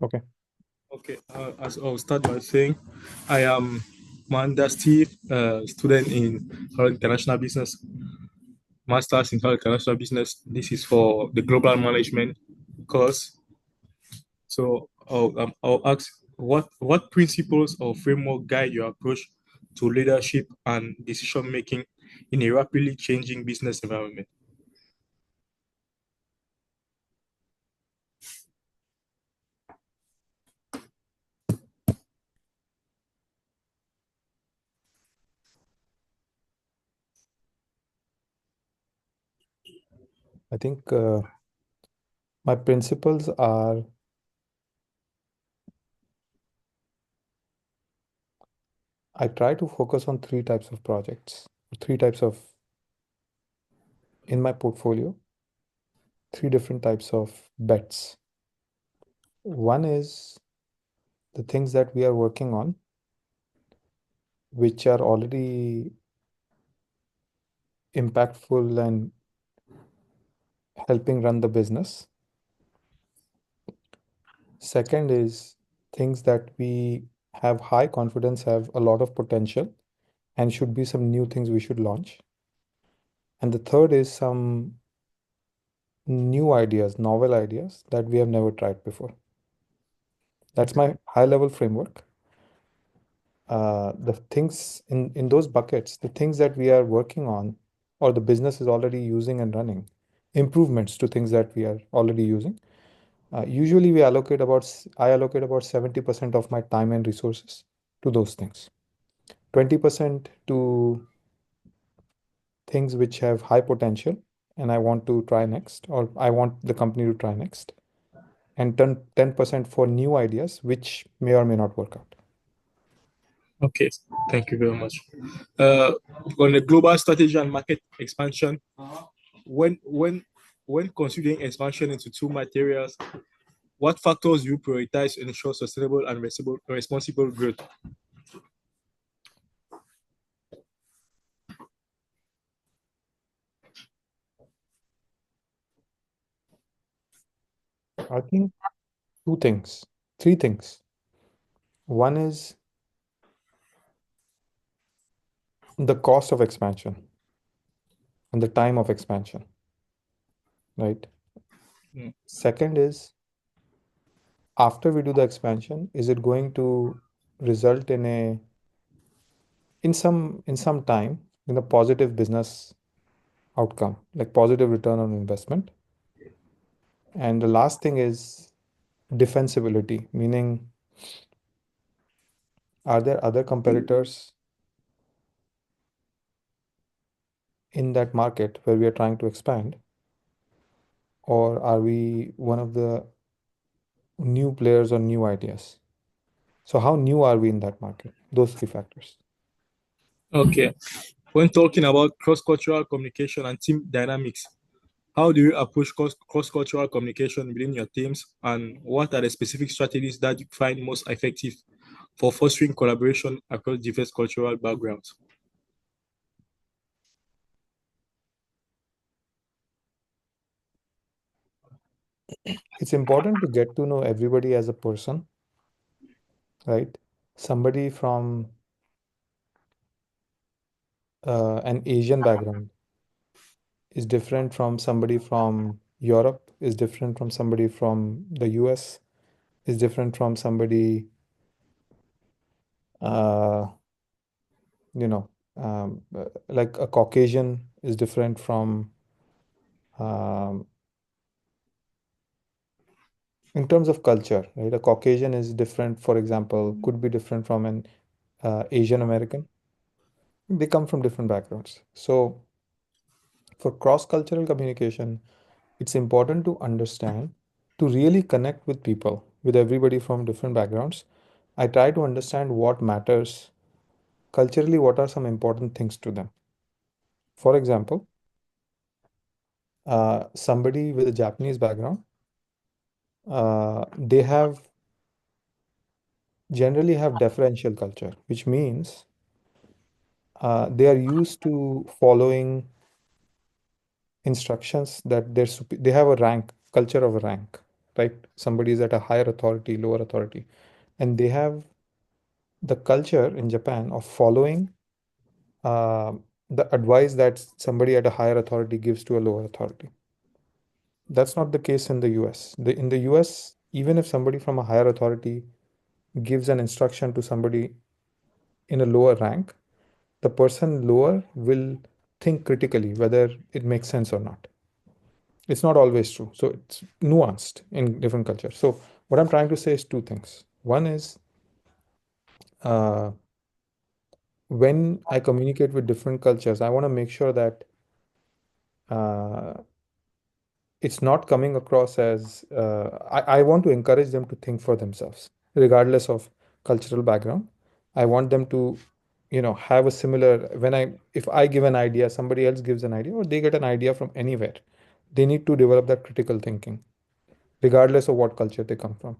Okay. Okay, as I'll start by saying, I am Manda Steve, student in international business, master's in international business. This is for the global management course. So I'll ask, what principles or framework guide your approach to leadership and decision making in a rapidly changing business environment? I think my principles are I try to focus on three types of projects, three types of in my portfolio, three different types of bets. One is the things that we are working on, which are already impactful and helping run the business. Second is things that we have high confidence, have a lot of potential, and should be some new things we should launch. And the third is some new ideas, novel ideas that we have never tried before. That's my high level framework. The things in those buckets, the things that we are working on or the business is already using and running, improvements to things that we are already using. Usually I allocate about 70% of my time and resources to those things. 20% to things which have high potential and I want to try next, or I want the company to try next. And 10% for new ideas, which may or may not work out. Okay, thank you very much. Uh, on the global strategy and market expansion, when when when considering expansion into two materials, what factors do you prioritize to ensure sustainable and responsible growth? I think three things. One is the cost of expansion and the time of expansion, right? Mm. Second is after we do the expansion, is it going to result in some time in a positive business outcome, like positive return on investment? And the last thing is defensibility, meaning are there other competitors in that market where we are trying to expand, or are we one of the new players or new ideas? So how new are we in that market? Those three factors. Okay, when talking about cross-cultural communication and team dynamics, how do you approach cross-cultural communication within your teams, and what are the specific strategies that you find most effective for fostering collaboration across diverse cultural backgrounds? It's important to get to know everybody as a person, right? Somebody from an Asian background is different from somebody from Europe, is different from somebody from the US, is different from somebody, uh, you know, like a Caucasian is different from, um, in terms of culture, right? A Caucasian is different, for example, could be different from an Asian American. They come from different backgrounds. So for cross-cultural communication, it's important to understand, to really connect with people, with everybody from different backgrounds. I try to understand what matters culturally, what are some important things to them. For example, somebody with a Japanese background, they generally have deferential culture, which means they are used to following instructions that they have a rank, culture of a rank. right? Somebody is at a higher authority, lower authority, and they have the culture in Japan of following uh, the advice that somebody at a higher authority gives to a lower authority. That's not the case in the US. In the US, even if somebody from a higher authority gives an instruction to somebody in a lower rank, the person lower will think critically whether it makes sense or not. It's not always true. So it's nuanced in different cultures. So what I'm trying to say is two things. One is uh, when I communicate with different cultures, I want to make sure that uh, it's not coming across as I want to encourage them to think for themselves, regardless of cultural background. I want them to, have a similar when if I give an idea, somebody else gives an idea, or they get an idea from anywhere. They need to develop that critical thinking, regardless of what culture they come from.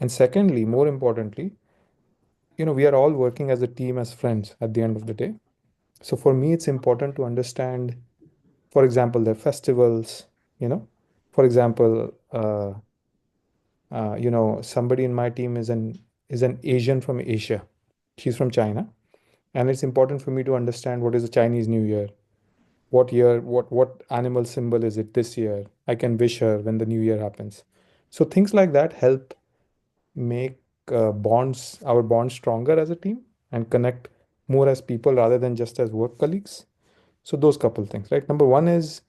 And secondly, more importantly, we are all working as a team, as friends at the end of the day. So for me, it's important to understand, for example, their festivals, you know, for example, somebody in my team is an Asian from Asia. She's from China, and it's important for me to understand what is the Chinese New Year, what year, what animal symbol is it this year. I can wish her when the New Year happens. So things like that help make our bonds stronger as a team and connect more as people rather than just as work colleagues. So those couple things, right? Number one is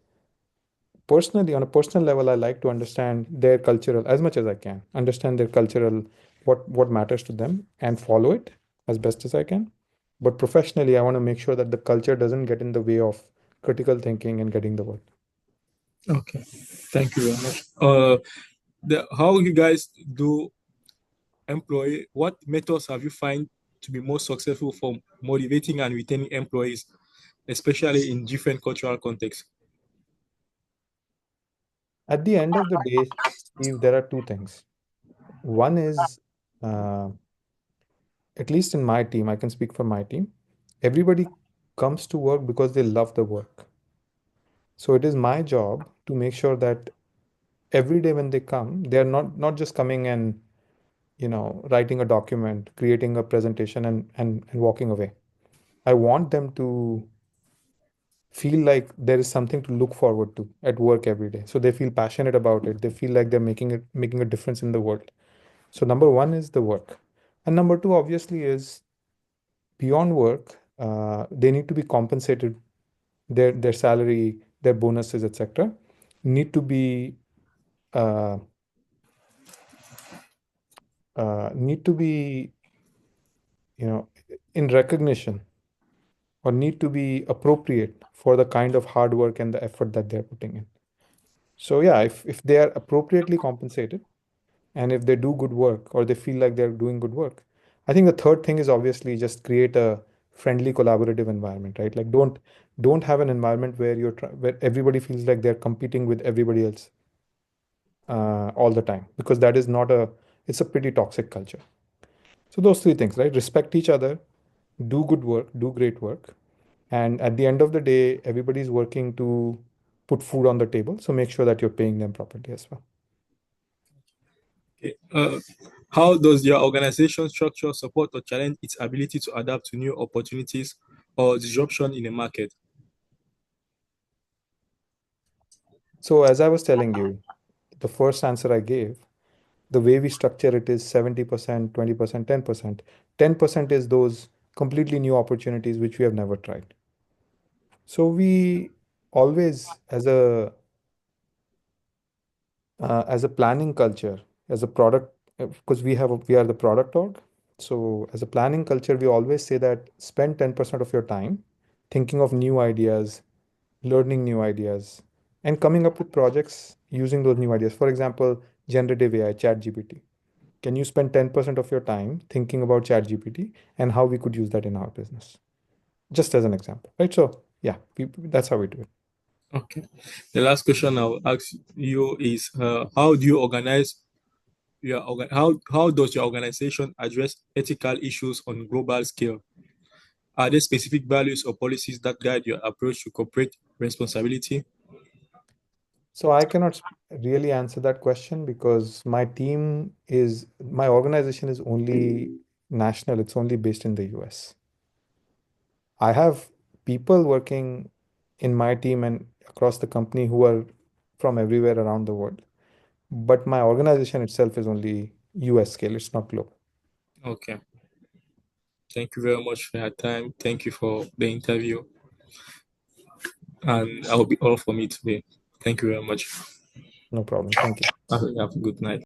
personally, on a personal level, I like to understand their cultural as much as I can, understand their cultural, what matters to them, and follow it as best as I can. But professionally, I want to make sure that the culture doesn't get in the way of critical thinking and getting the work. Okay, thank you very much. How you guys do employee? What methods have you find to be most successful for motivating and retaining employees, especially in different cultural contexts? At the end of the day, Steve, there are two things. One is, uh, at least in my team, I can speak for my team. Everybody comes to work because they love the work. So it is my job to make sure that every day when they come, they're not just coming and writing a document, creating a presentation, and walking away. I want them to feel like there is something to look forward to at work every day. So they feel passionate about it. They feel like they're making a difference in the world. So number one is the work, and number two obviously is beyond work. They need to be compensated. Their salary, their bonuses, etc. need to be uh, need to be you know in recognition, or need to be appropriate for the kind of hard work and the effort that they're putting in. So yeah, if they are appropriately compensated, and if they do good work or they feel like they're doing good work, I think the third thing is obviously just create a friendly collaborative environment, right? Like don't have an environment where where everybody feels like they're competing with everybody else all the time, because that is not a it's a pretty toxic culture. So those three things, right? Respect each other, do good work, do great work, and at the end of the day, everybody's working to put food on the table. So make sure that you're paying them properly as well. Okay. How does your organization structure support or challenge its ability to adapt to new opportunities or disruption in the market? So as I was telling you, the first answer I gave, the way we structure it is 70%, 20%, 10%. 10% is those completely new opportunities which we have never tried. So we always, as a planning culture, as a product, because we are the product org. So as a planning culture, we always say that spend 10% of your time thinking of new ideas, learning new ideas, and coming up with projects using those new ideas. For example, generative AI, ChatGPT. Can you spend 10% of your time thinking about ChatGPT and how we could use that in our business? Just as an example, right? So yeah, that's how we do it. Okay. The last question I'll ask you is how do you organize how does your organization address ethical issues on global scale? Are there specific values or policies that guide your approach to corporate responsibility? So I cannot really answer that question because my organization is only national, it's only based in the US. I have people working in my team and across the company who are from everywhere around the world. But my organization itself is only US scale, it's not global. Okay. Thank you very much for your time. Thank you for the interview. And that will be all for me today. Thank you very much. No problem. Thank you. Have a good night.